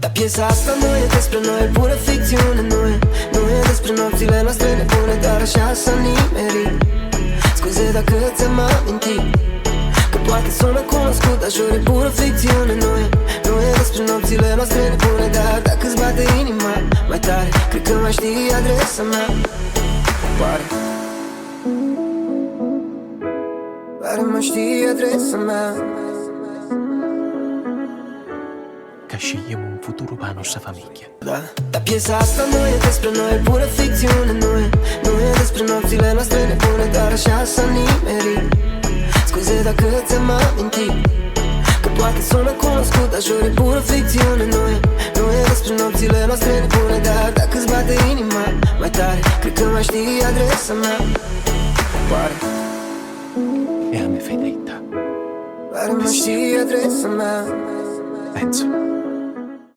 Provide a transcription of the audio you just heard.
Dar piesa asta nu e despre noi, e pură ficțiune. Nu e despre nopțile noastre nebune, dar așa s-a nimerit. Scuze dacă ți-am amintit, că poate sună cunoscut, dar jur, e pură ficțiune. Nu e despre nopțile noastre nebune, dar dacă-ți bate inima mai tare, cred că mai știi adresa mea. Pare mai știi adresa mea. Scegliamo un futuro per la nostra famiglia. Dar piesa asta nu e despre noi, e pură ficțiune. Nu e despre nopțile noastre nebune, dar așa s-a nimerit. Scuze dacă ți-am amintit, că poate sună cunoscut, dar jur, e pură ficțiune. Nu e despre nopțile noastre nebune, dar dacă-ți bate inima mai tare, cred că mai știi adresa mea. E a me fai dritta. Pare mai știi adresa mea. Penso